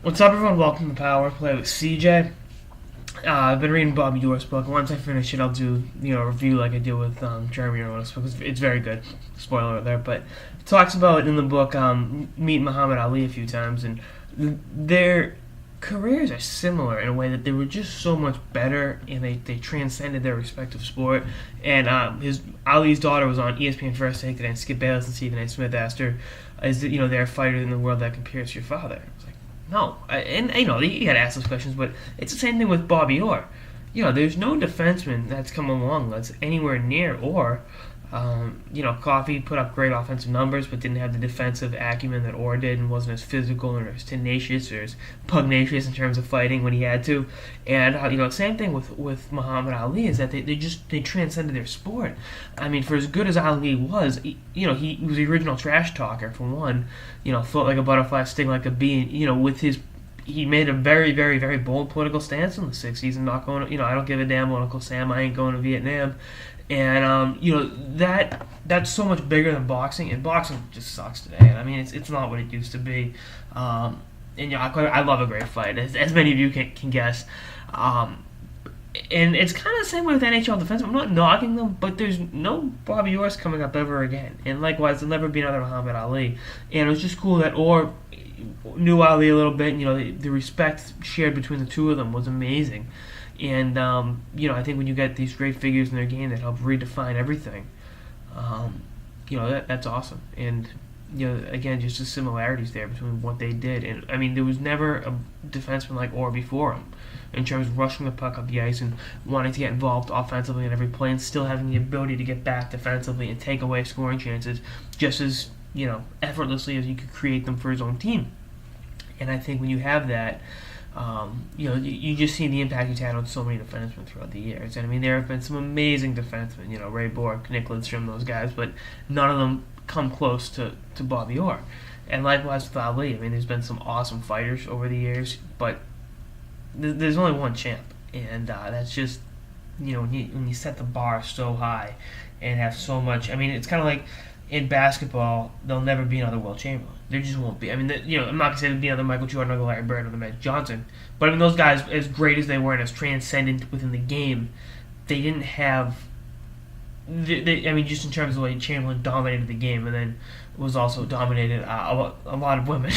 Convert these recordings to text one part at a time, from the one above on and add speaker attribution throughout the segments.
Speaker 1: What's up, everyone? Welcome to Power Play with CJ. I've been reading Bobby Orr's book. Once I finish it, I'll do a review like I did with Jeremy Irwin's book. It's very good. Spoiler alert there, but it talks about in the book meeting Muhammad Ali a few times, and their careers are similar in a way that they were just so much better, and they transcended their respective sport. And Ali's daughter was on ESPN First Take today, and Skip Bayless and Stephen A. Smith asked her, "Is there a fighter in the world that compares to your father?" I was like, no, and you gotta ask those questions, but it's the same thing with Bobby Orr. There's no defenseman that's come along that's anywhere near Orr. Coffey put up great offensive numbers, but didn't have the defensive acumen that Orr did, and wasn't as physical or as tenacious or as pugnacious in terms of fighting when he had to. And same thing with Muhammad Ali is that they transcended their sport. I mean, for as good as Ali was, he was the original trash talker for one. Float like a butterfly, sting like a bee. He made a very, very, very bold political stance in the '60s and not going. I don't give a damn about Uncle Sam. I ain't going to Vietnam. And that's so much bigger than boxing, and boxing just sucks today. I mean, it's not what it used to be. I love a great fight, as many of you can guess. And it's kind of the same way with NHL defense. I'm not knocking them, but there's no Bobby Orr coming up ever again. And likewise, there'll never be another Muhammad Ali. And it was just cool that Orr knew Ali a little bit. The respect shared between the two of them was amazing. And, I think when you get these great figures in their game that help redefine everything, that's awesome. And, again, just the similarities there between what they did. And, I mean, there was never a defenseman like Orr before him in terms of rushing the puck up the ice and wanting to get involved offensively in every play and still having the ability to get back defensively and take away scoring chances just as, effortlessly as you could create them for his own team. And I think when you have that, you just see the impact he's had on so many defensemen throughout the years. And I mean, there have been some amazing defensemen, Ray Bourque, Nick Lidstrom, those guys, but none of them come close to Bobby Orr. And likewise with Ali. I mean, there's been some awesome fighters over the years, but there's only one champ. And that's just, when you set the bar so high and have so much. I mean, it's kind of like in basketball, there'll never be another Wilt Chamberlain. There just won't be. I mean, I'm not going to say there'll be another Michael Jordan or Larry Bird or the Magic Johnson, but I mean, those guys, as great as they were and as transcendent within the game, they didn't have. Just in terms of the way Chamberlain dominated the game, and then was also dominated a lot of women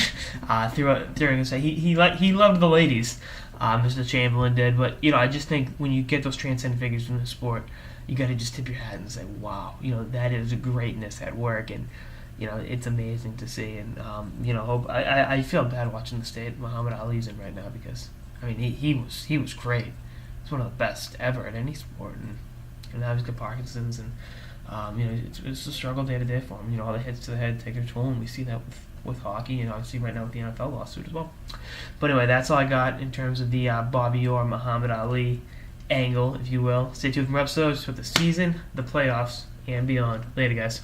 Speaker 1: during his. He loved the ladies, Mr. Chamberlain did, but I just think when you get those transcendent figures in the sport, you got to just tip your hat and say, wow, that is a greatness at work, and it's amazing to see. And I feel bad watching the state Muhammad Ali's in right now because I mean he was great. He's one of the best ever at any sport, and now he's got Parkinson's, and it's a struggle day to day for him. All the hits to the head take their toll, and we see that with hockey, and obviously right now with the NFL lawsuit as well. But anyway, that's all I got in terms of the Bobby Orr Muhammad Ali angle, if you will. Stay tuned for more episodes with the season, the playoffs, and beyond. Later, guys.